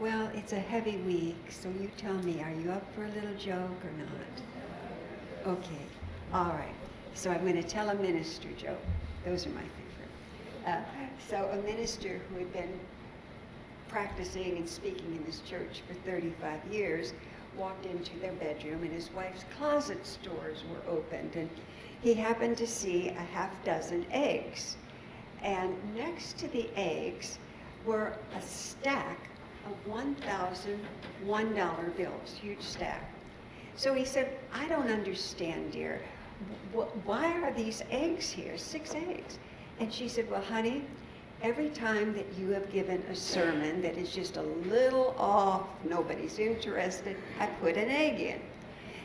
Well, it's a heavy week, so you tell me, are you up for a little joke or not? Okay, all right. So I'm going to tell a minister joke. Those are my favorite. So a minister who had been practicing and speaking in this church for 35 years walked into their bedroom, and his wife's closet doors were opened, and he happened to see a half dozen eggs. And next to the eggs were a stack of $1,001 bills, huge stack. So he said, I don't understand, dear. Why are these eggs here, 6 eggs? And she said, well, honey, every time that you have given a sermon that is just a little off, nobody's interested, I put an egg in.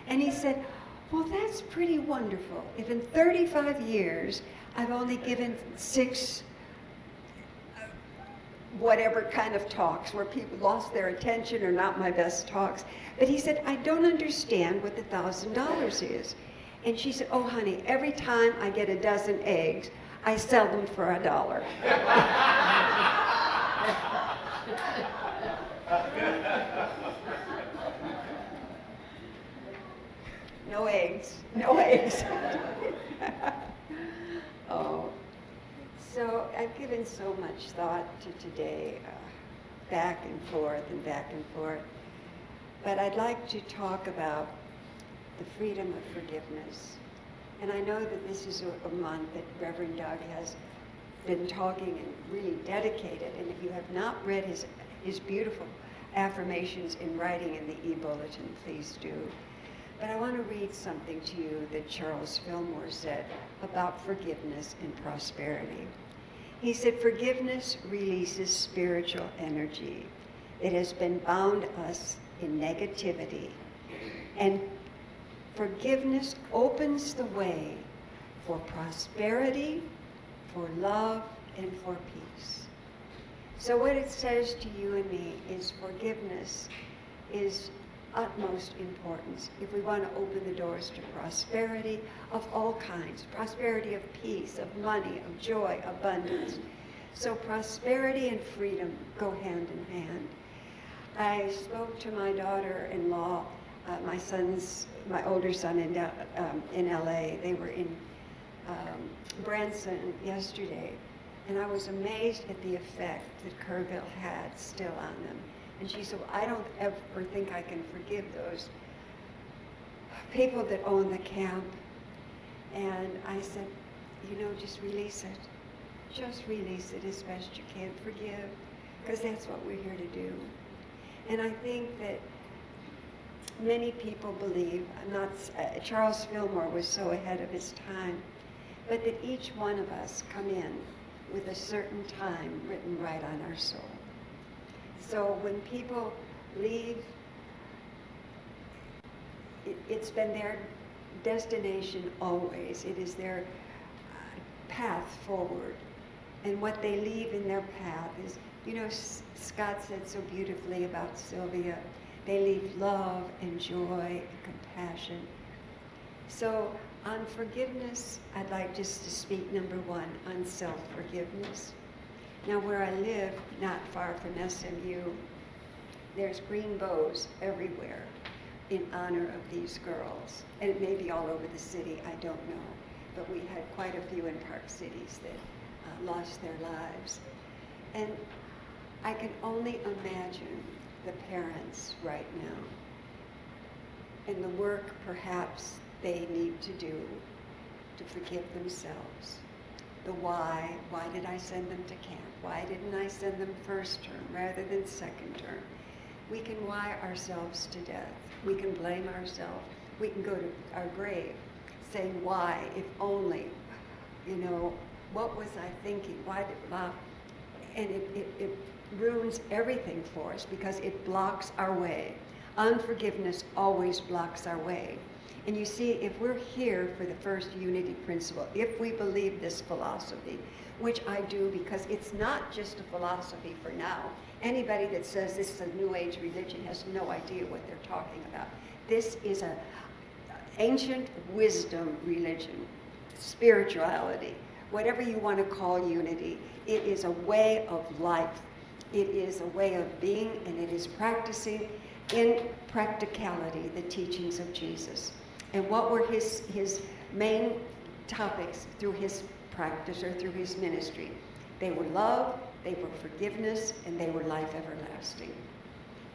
And he said, well, that's pretty wonderful. If in 35 years I've only given 6 whatever kind of talks where people lost their attention or not my best talks. But he said, I don't understand what the $1,000 is. And she said, oh, honey, every time I get a dozen eggs, I sell them for $1. No eggs, no eggs. Oh. So I've given so much thought to today, back and forth and back and forth. But I'd like to talk about the freedom of forgiveness. And I know that this is a month that Reverend Doug has been talking and really dedicated. And if you have not read his beautiful affirmations in writing in the e-bulletin, please do. But I want to read something to you that Charles Fillmore said about forgiveness and prosperity. He said, forgiveness releases spiritual energy that has been bound us in negativity, and forgiveness opens the way for prosperity, for love, and for peace. So what it says to you and me is forgiveness is utmost importance if we want to open the doors to prosperity of all kinds, prosperity of peace, of money, of joy, abundance. So prosperity and freedom go hand in hand. I spoke to my daughter-in-law, my older son in LA. They were in Branson yesterday, and I was amazed at the effect that Kerrville had still on them. And she said, well, I don't ever think I can forgive those people that own the camp. And I said, you know, just release it. Just release it as best you can. Forgive, because that's what we're here to do. And I think that many people believe, Charles Fillmore was so ahead of his time, but that each one of us come in with a certain time written right on our soul. So when people leave, it's been their destination always. It is their path forward. And what they leave in their path is, you know, Scott said so beautifully about Sylvia, they leave love and joy and compassion. So on forgiveness, I'd like just to speak, number 1, on self-forgiveness. Now, where I live, not far from SMU, there's green bows everywhere in honor of these girls. And it may be all over the city, I don't know. But we had quite a few in Park Cities that lost their lives. And I can only imagine the parents right now and the work perhaps they need to do to forgive themselves. The why did I send them to camp? Why didn't I send them first term rather than second term? We can why ourselves to death. We can blame ourselves. We can go to our grave saying why, if only, you know, what was I thinking? Why did blah? And it ruins everything for us because it blocks our way. Unforgiveness always blocks our way. And you see, if we're here for the first unity principle, if we believe this philosophy, which I do because it's not just a philosophy for now. Anybody that says this is a New Age religion has no idea what they're talking about. This is an ancient wisdom religion, spirituality, whatever you want to call unity. It is a way of life. It is a way of being, and it is practicing in practicality the teachings of Jesus. And what were his main topics through his practice or through his ministry? They were love, they were forgiveness, and they were life everlasting.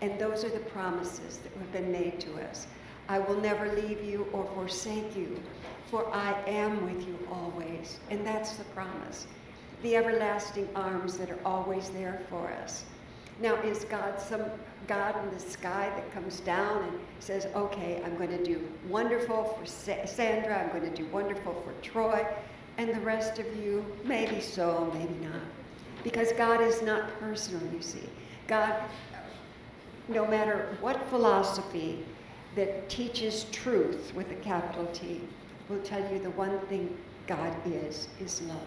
And those are the promises that have been made to us. I will never leave you or forsake you, for I am with you always. And that's the promise. The everlasting arms that are always there for us. Now, is God some God in the sky that comes down and says, okay, I'm going to do wonderful for Sandra, I'm going to do wonderful for Troy, and the rest of you, maybe so, maybe not. Because God is not personal, you see. God, no matter what philosophy that teaches truth with a capital T, will tell you the one thing God is love.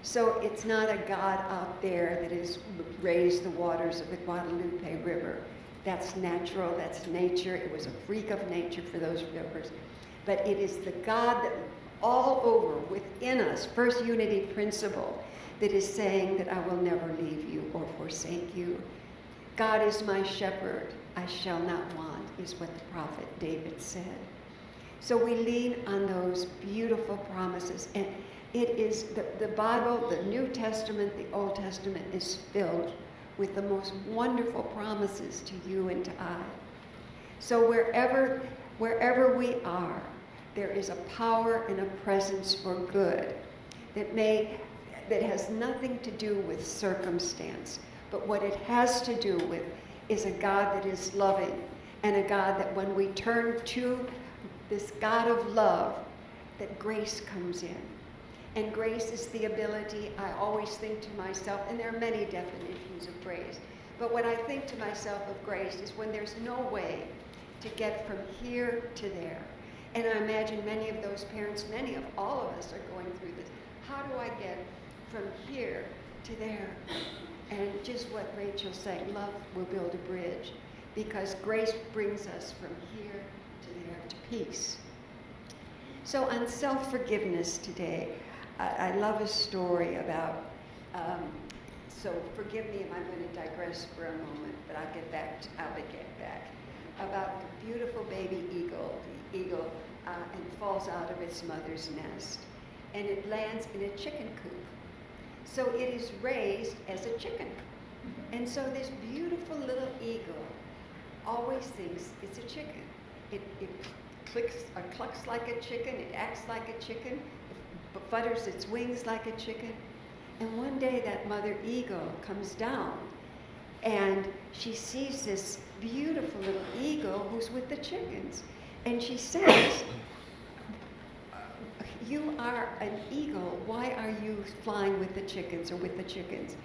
So it's not a God out there that has raised the waters of the Guadalupe River. That's natural, that's nature. It was a freak of nature for those rivers. But it is the God that all over within us, first unity principle, that is saying that I will never leave you or forsake you. God is my shepherd, I shall not want, is what the prophet David said. So we lean on those beautiful promises. And it is the Bible, the New Testament, the Old Testament is filled with the most wonderful promises to you and to I. So wherever we are, there is a power and a presence for good that has nothing to do with circumstance. But what it has to do with is a God that is loving, and a God that when we turn to this God of love, that grace comes in. And grace is the ability, I always think to myself, and there are many definitions of grace, but when I think to myself of grace is when there's no way to get from here to there. And I imagine many of those parents, many of all of us are going through this. How do I get from here to there? And just what Rachel's saying, love will build a bridge, because grace brings us from here to there to peace. So on self-forgiveness today, I love a story about, so forgive me if I'm going to digress for a moment, but I'll get back, about the beautiful baby eagle. The eagle and falls out of its mother's nest, and it lands in a chicken coop. So it is raised as a chicken. And so this beautiful little eagle always thinks it's a chicken. It clucks like a chicken, it acts like a chicken, it flutters its wings like a chicken. And one day that mother eagle comes down and she sees this beautiful little eagle who's with the chickens. And she says, you are an eagle, why are you flying with the chickens or with the chickens?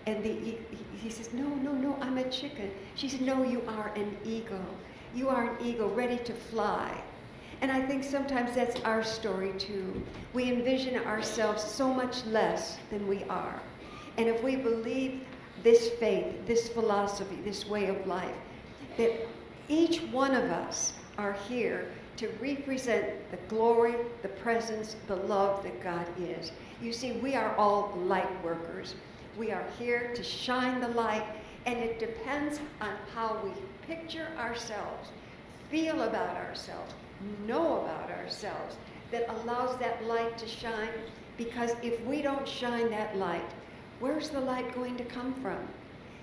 And he says, no, I'm a chicken. She said, no, you are an eagle. You are an eagle ready to fly. And I think sometimes that's our story too. We envision ourselves so much less than we are. And if we believe this faith, this philosophy, this way of life, that each one of us are here to represent the glory, the presence, the love that God is. You see, we are all light workers. We are here to shine the light, and it depends on how we picture ourselves, feel about ourselves, know about ourselves, that allows that light to shine. Because if we don't shine that light, where's the light going to come from?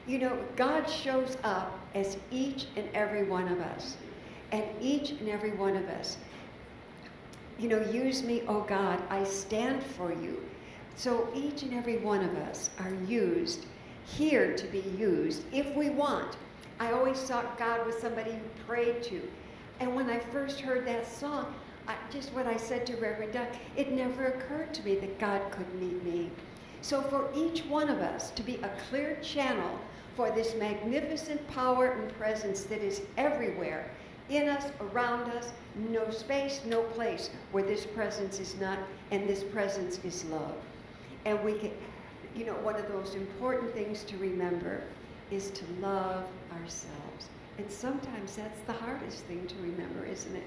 You know, God shows up as each and every one of us. And each and every one of us, you know, use me, oh God, I stand for you. So each and every one of us are used, here to be used, if we want. I always thought God was somebody you prayed to. And when I first heard that song, just what I said to Reverend Doug, it never occurred to me that God could meet me. So for each one of us to be a clear channel for this magnificent power and presence that is everywhere, in us, around us, no space, no place where this presence is not, and this presence is love. And we can, you know, one of the most important things to remember is to love ourselves. And sometimes that's the hardest thing to remember, isn't it?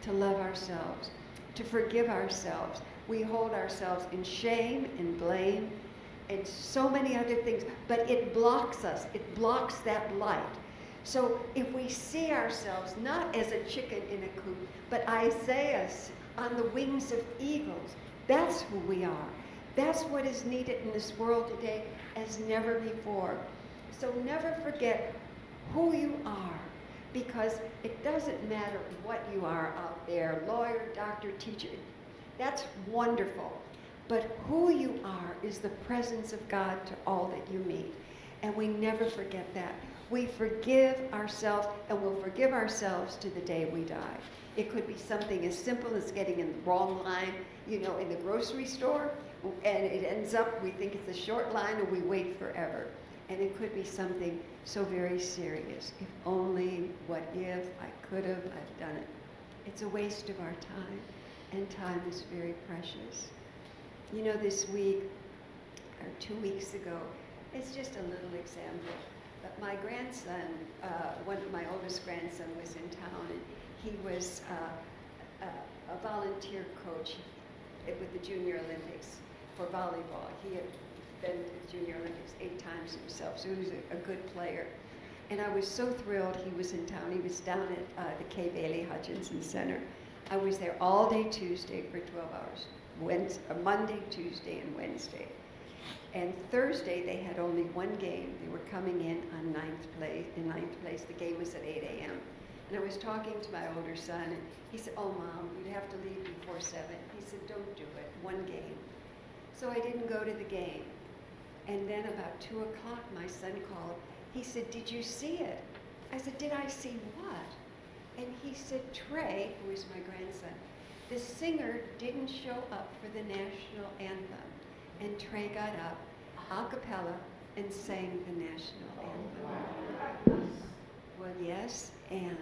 To love ourselves, to forgive ourselves. We hold ourselves in shame and blame. and so many other things, but it blocks us. It blocks that light. So if we see ourselves not as a chicken in a coop, but Isaiah on the wings of eagles, that's who we are. That's what is needed in this world today as never before. So never forget who you are, because it doesn't matter what you are out there, lawyer, doctor, teacher. That's wonderful. But who you are is the presence of God to all that you meet. And we never forget that. We forgive ourselves, and we'll forgive ourselves to the day we die. It could be something as simple as getting in the wrong line, in the grocery store, and it ends up, we think it's a short line, and we wait forever. And it could be something so very serious. If only, what if, I could have, I've done it. It's a waste of our time, and time is very precious. This week, or 2 weeks ago, it's just a little example, but my grandson, my oldest grandson was in town, and he was a volunteer coach with the Junior Olympics for volleyball. He had been to the Junior Olympics 8 times himself, so he was a good player. And I was so thrilled he was in town. He was down at the Kay Bailey Hutchinson Center. I was there all day Tuesday for 12 hours. Monday, Tuesday, and Wednesday. And Thursday, they had only one game. They were coming in on ninth place. The game was at 8 a.m. And I was talking to my older son, and he said, "Oh, Mom, you'd have to leave before 7. He said, "Don't do it, one game." So I didn't go to the game. And then about 2 o'clock, my son called. He said, "Did you see it?" I said, "Did I see what?" And he said, "Trey," who is my grandson, "the singer didn't show up for the national anthem." And Trey got up, a cappella, and sang the national anthem. Well, yes, and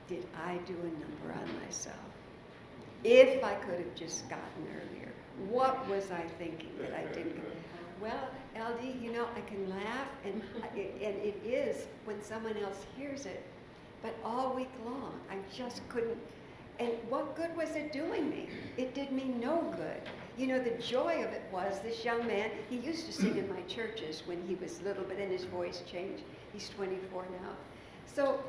did I do a number on myself? If I could have just gotten earlier, what was I thinking that I didn't? Well, LD, I can laugh, and it is when someone else hears it, but all week long, I just couldn't. And what good was it doing me? It did me no good. The joy of it was this young man, he used to sing in my churches when he was little, but then his voice changed. He's 24 now. So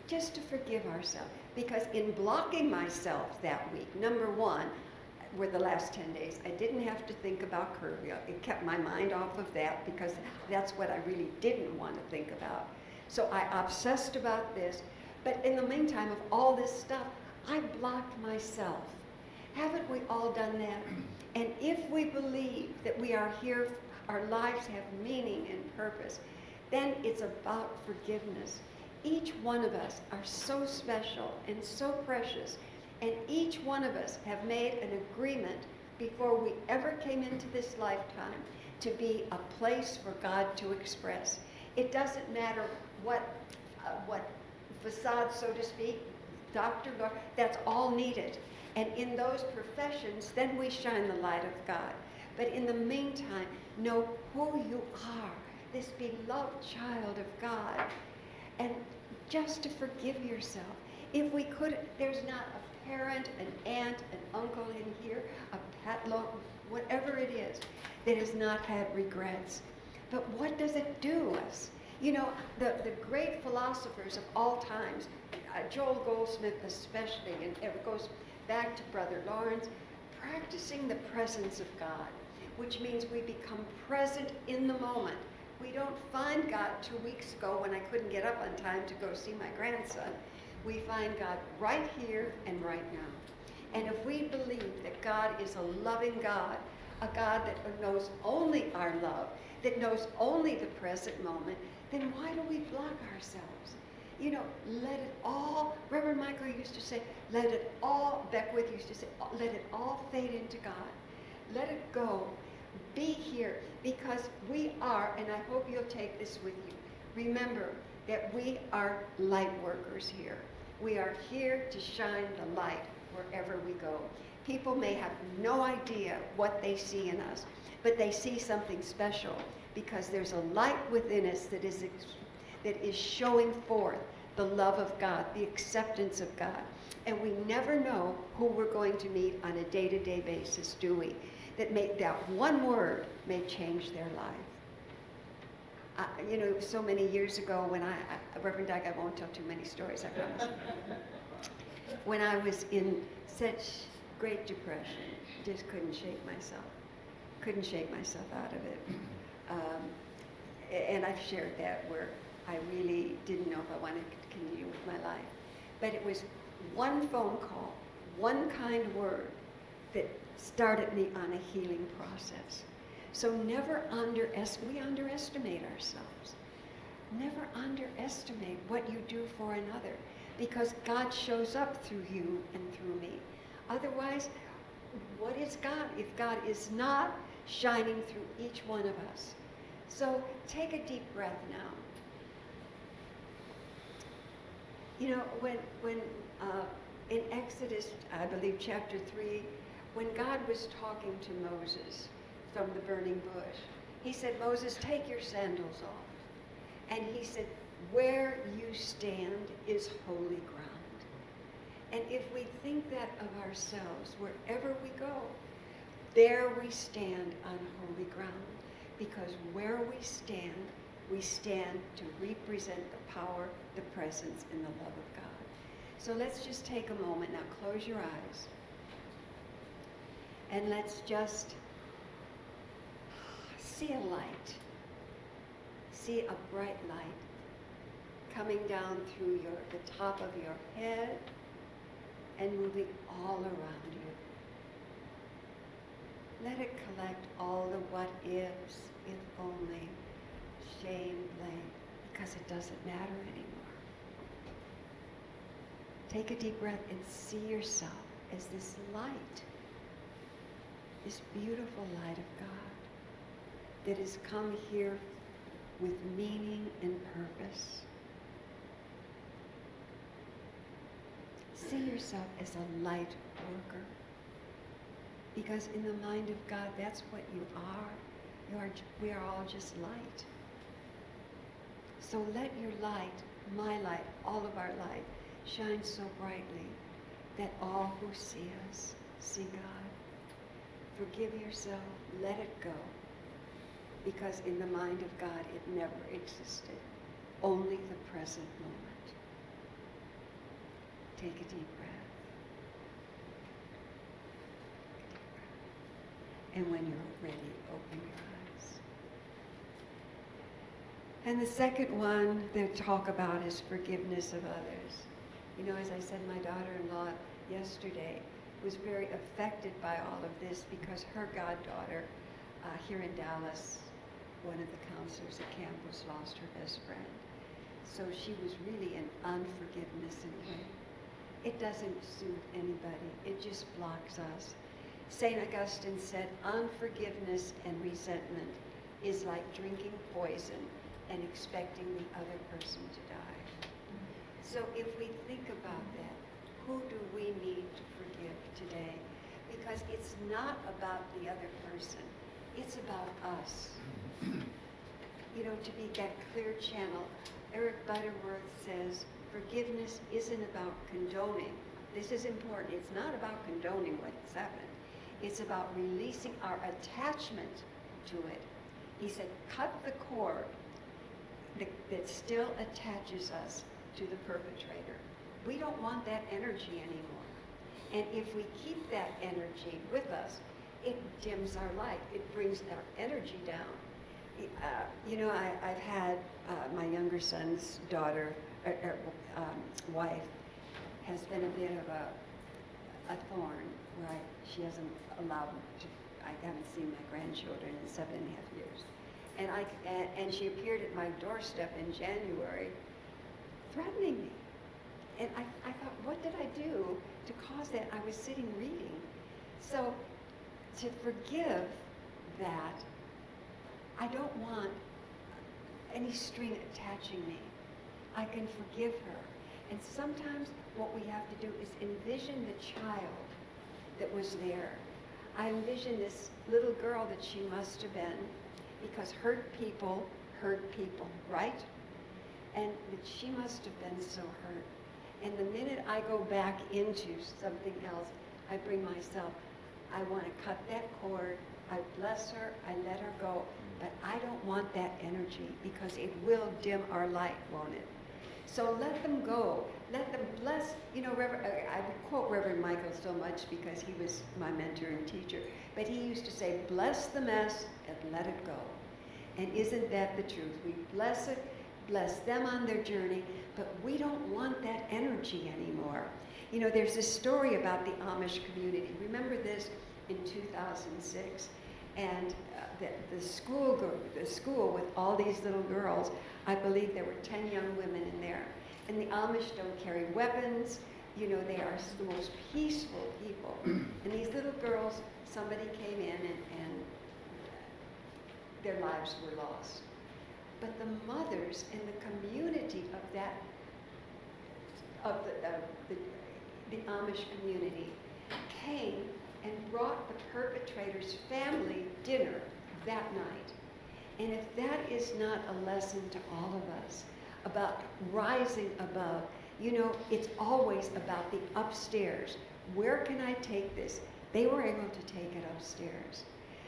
just to forgive ourselves, because in blocking myself that week, number one, were the last 10 days. I didn't have to think about curfew. It kept my mind off of that, because that's what I really didn't want to think about. So I obsessed about this. But in the meantime of all this stuff, I blocked myself. Haven't we all done that? And if we believe that we are here, our lives have meaning and purpose, then it's about forgiveness. Each one of us are so special and so precious, and each one of us have made an agreement before we ever came into this lifetime to be a place for God to express. It doesn't matter what facade, so to speak, doctor, that's all needed. And in those professions, then we shine the light of God. But in the meantime, know who you are, this beloved child of God. And just to forgive yourself. If we could, there's not a parent, an aunt, an uncle in here, a pet log, whatever it is, that has not had regrets. But what does it do us? The great philosophers of all times, Joel Goldsmith especially, and it goes back to Brother Lawrence, practicing the presence of God, which means we become present in the moment. We don't find God 2 weeks ago when I couldn't get up on time to go see my grandson. We find God right here and right now. And if we believe that God is a loving God, a God that knows only our love, that knows only the present moment, then why do we block ourselves? Let it all, Reverend Michael used to say, let it all, Beckwith used to say, let it all fade into God. Let it go. Be here, because we are, and I hope you'll take this with you. Remember that we are light workers here. We are here to shine the light wherever we go. People may have no idea what they see in us, but they see something special, because there's a light within us that is showing forth the love of God, the acceptance of God. And we never know who we're going to meet on a day-to-day basis, do we? that one word may change their life. So many years ago when Reverend Doug, I won't tell too many stories, I promise. When I was in such great depression, just couldn't shake myself out of it. And I've shared that where I really didn't know if I wanted to continue with my life. But it was one phone call, one kind word that started me on a healing process. So never we underestimate ourselves. Never underestimate what you do for another, because God shows up through you and through me. Otherwise, what is God if God is not shining through each one of us? So take a deep breath now. When in Exodus, I believe chapter 3, when God was talking to Moses from the burning bush, he said, Moses, take your sandals off. And he said, where you stand is holy ground. And if we think that of ourselves, wherever we go, there we stand on holy ground. Because where we stand to represent the power, the presence, and the love of God. So let's just take a moment now. Close your eyes. And let's just see a light. See a bright light coming down through the top of your head and moving all around you. Let it collect all the what ifs, if only, shame, blame, because it doesn't matter anymore. Take a deep breath and see yourself as this light, this beautiful light of God that has come here with meaning and purpose. See yourself as a light worker. Because in the mind of God, that's what you are. We are all just light. So let your light, my light, all of our light, shine so brightly that all who see us see God. Forgive yourself, let it go. Because in the mind of God, it never existed. Only the present moment. Take a deep breath. And when you're ready, open your eyes. And the second one they talk about is forgiveness of others. As I said, my daughter-in-law yesterday was very affected by all of this because her goddaughter here in Dallas, one of the counselors at campus, lost her best friend. So she was really in unforgiveness in a way. It doesn't soothe anybody. It just blocks us. St. Augustine said, unforgiveness and resentment is like drinking poison and expecting the other person to die. So if we think about that, who do we need to forgive today? Because it's not about the other person. It's about us. To be that clear channel. Eric Butterworth says, forgiveness isn't about condoning. This is important. It's not about condoning what's happened. It's about releasing our attachment to it. He said, cut the cord that still attaches us to the perpetrator. We don't want that energy anymore. And if we keep that energy with us, it dims our light. It brings our energy down. I've had my younger son's daughter, wife, has been a bit of a thorn where she hasn't allowed me I haven't seen my grandchildren in 7.5 years. And she appeared at my doorstep in January threatening me. And I thought, what did I do to cause that? I was sitting reading. So to forgive that, I don't want any string attaching me. I can forgive her. And sometimes what we have to do is envision the child that was there. I envision this little girl that she must have been, because hurt people, right? And that she must have been so hurt. And the minute I go back into something else, I bring myself, I want to cut that cord. I bless her, I let her go, but I don't want that energy because it will dim our light, won't it? So let them go. Let them bless. You know, I would quote Reverend Michael so much because he was my mentor and teacher. But he used to say, bless the mess and let it go. And isn't that the truth? We bless it, bless them on their journey, but we don't want that energy anymore. You know, there's this story about the Amish community. Remember this in 2006? And the school with all these little girls, I believe there were 10 young women in there. And the Amish don't carry weapons. You know, they are the most peaceful people. And these little girls, somebody came in and their lives were lost. But the mothers in the community of the Amish community came and brought the perpetrator's family dinner that night. And if that is not a lesson to all of us about rising above, you know, it's always about the upstairs. Where can I take this? They were able to take it upstairs.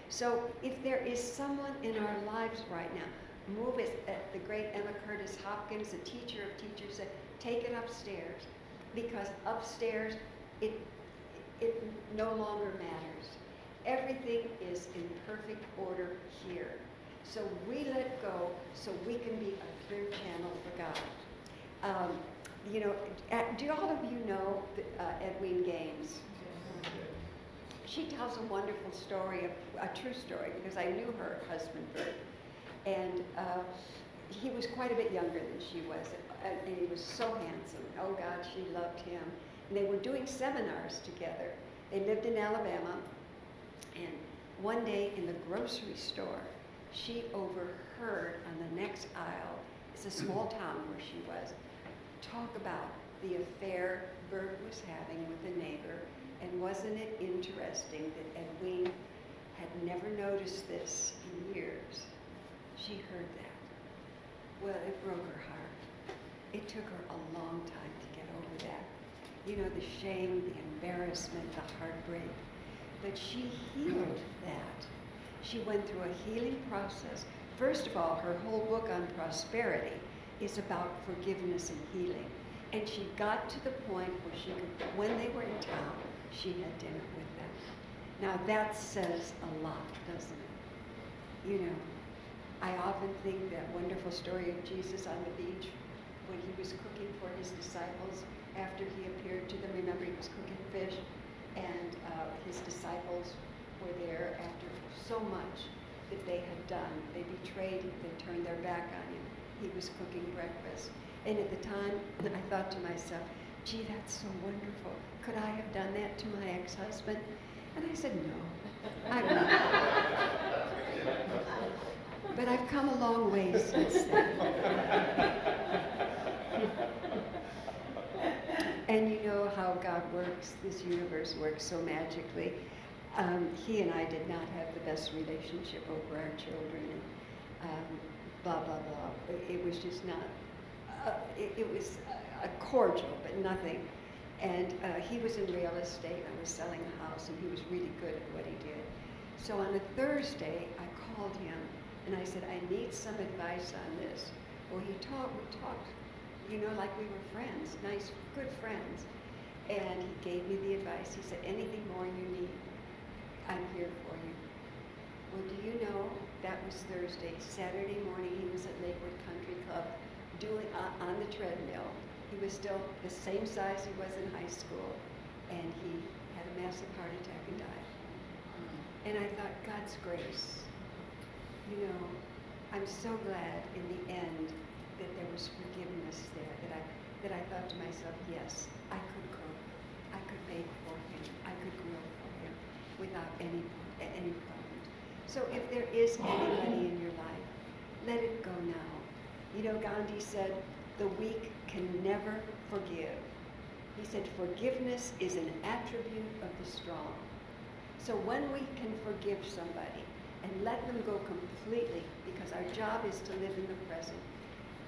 So if there is someone in our lives right now, move it. The great Emma Curtis Hopkins, the teacher of teachers, said, take it upstairs, because upstairs it no longer matters. Everything is in perfect order here. So we let go so we can be a clear channel for God. You know, do all of you know Edwene Gaines? She tells a wonderful story, a true story, because I knew her husband, Bert. And he was quite a bit younger than she was, and he was so handsome. Oh God, she loved him. And they were doing seminars together. They lived in Alabama, and one day in the grocery store, she overheard on the next aisle, it's a small town where she was, talk about the affair Bert was having with a neighbor. And wasn't it interesting that Edwene had never noticed this in years? She heard that. Well, it broke her heart. It took her a long time to get over that. You know, the shame, the embarrassment, the heartbreak. But she healed that. She went through a healing process. First of all, her whole book on prosperity is about forgiveness and healing. And she got to the point where she could, when they were in town, she had dinner with them. Now that says a lot, doesn't it? You know, I often think that wonderful story of Jesus on the beach when he was cooking for his disciples after he appeared to them. Remember, he was cooking fish, and his disciples were there after so much that they had done. They betrayed him, they turned their back on him. He was cooking breakfast. And at the time, I thought to myself, gee, that's so wonderful. Could I have done that to my ex-husband? And I said, no, I wouldn't. But I've come a long way since then. And you know how God works, this universe works so magically. He and I did not have the best relationship over our children, and blah, blah, blah. It was just not, it was cordial, but nothing. And he was in real estate. I was selling a house, and he was really good at what he did. So on a Thursday, I called him, and I said, I need some advice on this. Well, we talked, you know, like we were friends, nice, good friends. And he gave me the advice. He said, anything more you need, I'm here for you. Well, do you know, that was Thursday. Saturday morning, he was at Lakewood Country Club doing on the treadmill. He was still the same size he was in high school, and he had a massive heart attack and died. And I thought, God's grace. You know, I'm so glad in the end that there was forgiveness there, that I thought to myself, yes, I could cook, I could bake for him, I could grill for him without any problem. So if there is anybody in your life, let it go now. You know, Gandhi said, the weak can never forgive. He said, forgiveness is an attribute of the strong. So when we can forgive somebody and let them go completely, because our job is to live in the present,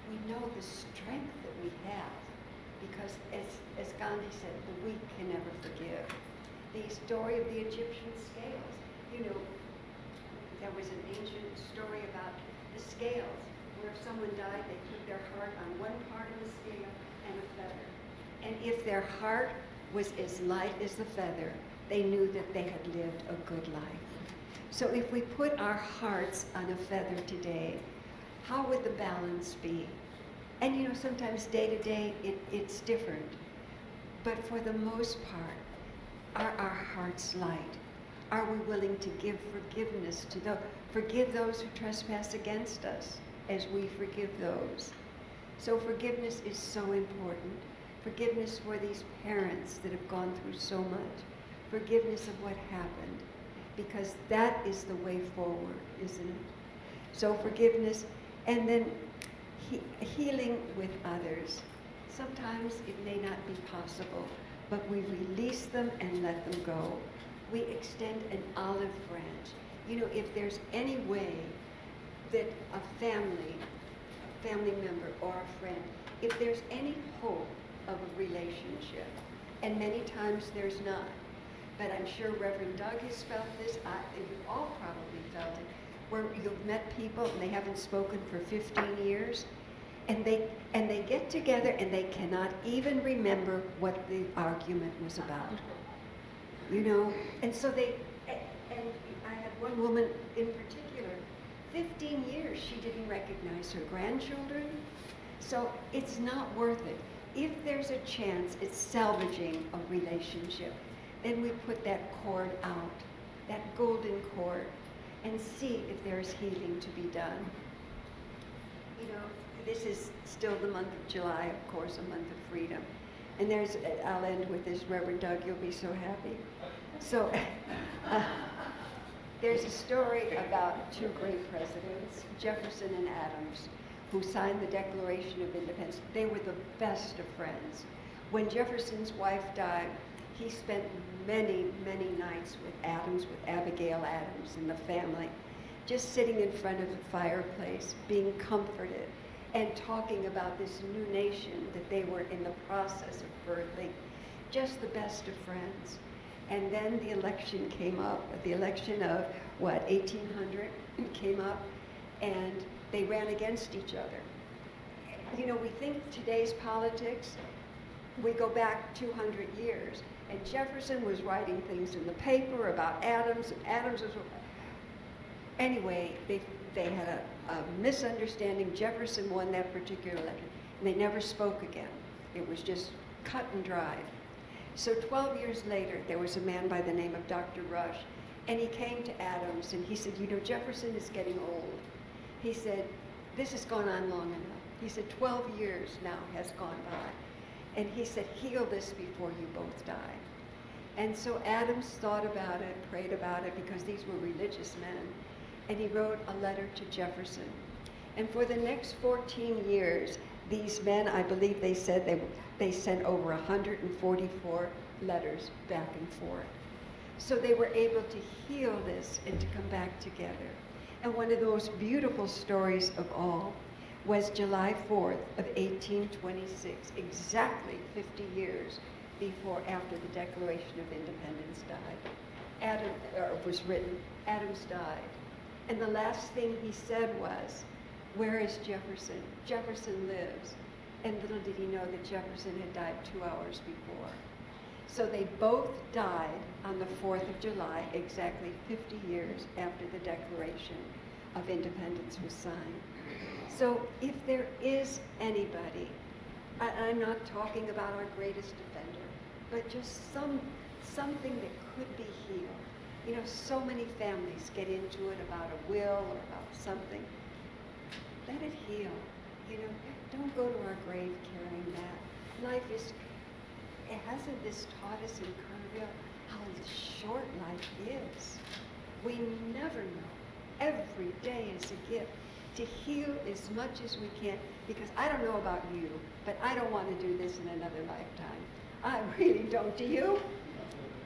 we know the strength that we have. Because as Gandhi said, the weak can never forgive. the story of the Egyptian scales. You know, there was an ancient story about the scales, where if someone died, they put their heart on one part of the scale and a feather. And if their heart was as light as the feather, they knew that they had lived a good life. So if we put our hearts on a feather today, how would the balance be? And you know, sometimes day to day, it's different. But for the most part, are our hearts light? Are we willing to give forgiveness to those, forgive those who trespass against us as we forgive those? So forgiveness is so important. Forgiveness for these parents that have gone through so much. Forgiveness of what happened. Because that is the way forward, isn't it? So forgiveness, and then healing with others. Sometimes it may not be possible, but we release them and let them go. We extend an olive branch. You know, if there's any way that a family member or a friend, if there's any hope of a relationship, and many times there's not, but I'm sure Reverend Doug has felt this, you've all probably felt it, where you've met people and they haven't spoken for 15 years, and they get together and they cannot even remember what the argument was about. You know, and so and I had one woman in particular, 15 years she didn't recognize her grandchildren. So it's not worth it. If there's a chance it's salvaging a relationship, then we put that cord out, that golden cord, and see if there's healing to be done. You know, this is still the month of July, of course, a month of freedom. And I'll end with this, Reverend Doug, you'll be so happy. So, there's a story about two great presidents, Jefferson and Adams, who signed the Declaration of Independence. They were the best of friends. When Jefferson's wife died, he spent many, many nights with Adams, with Abigail Adams and the family, just sitting in front of the fireplace, being comforted, and talking about this new nation that they were in the process of birthing. Just the best of friends. And then the election came up, the election of, 1800 came up, and they ran against each other. You know, we think today's politics, we go back 200 years, and Jefferson was writing things in the paper about Adams, and Adams was... Anyway, they had a misunderstanding. Jefferson won that particular election, and they never spoke again. It was just cut and dried. So 12 years later, there was a man by the name of Dr. Rush, and he came to Adams, and he said, you know, Jefferson is getting old. He said, this has gone on long enough. He said, 12 years now has gone by. And he said, heal this before you both die. And so Adams thought about it, prayed about it, because these were religious men. And he wrote a letter to Jefferson. And for the next 14 years, these men, I believe they said they sent over 144 letters back and forth. So they were able to heal this and to come back together. And one of the most beautiful stories of all was July 4th of 1826, exactly 50 years after the Declaration of Independence was written. Adams died. And the last thing he said was, where is Jefferson? Jefferson lives. And little did he know that Jefferson had died 2 hours before. So they both died on the 4th of July, exactly 50 years after the Declaration of Independence was signed. So if there is anybody, I'm not talking about our greatest defender, but just something that could be healed. You know, so many families get into it about a will or about something. Let it heal. You know, don't go to our grave carrying that. Life is, hasn't this taught us in Kerrville how short life is? We never know. Every day is a gift. To heal as much as we can, because I don't know about you, but I don't want to do this in another lifetime. I really don't. Do you?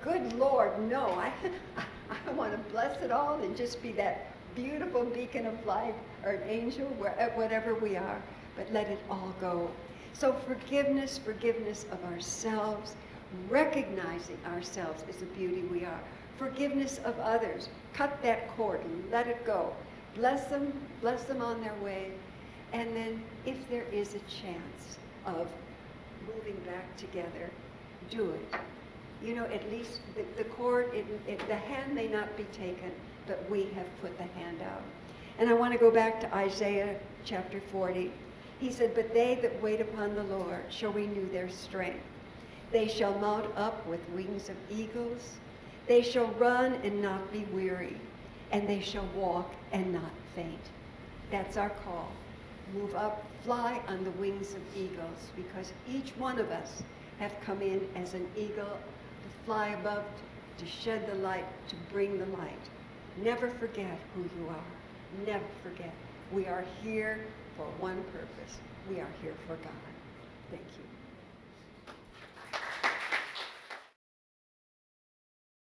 Good Lord, no. I want to bless it all and just be that beautiful beacon of light or an angel, whatever we are, but let it all go. So forgiveness of ourselves, recognizing ourselves as the beauty we are. Forgiveness of others. Cut that cord and let it go. Bless them on their way. And then if there is a chance of moving back together, do it. You know, at least the cord, the hand may not be taken, but we have put the hand out. And I want to go back to Isaiah chapter 40. He said, but they that wait upon the Lord shall renew their strength. They shall mount up with wings of eagles. They shall run and not be weary, and they shall walk and not faint. That's our call. Move up, fly on the wings of eagles, because each one of us have come in as an eagle to fly above, to shed the light, to bring the light. Never forget who you are. Never forget. We are here for one purpose. We are here for God. Thank you.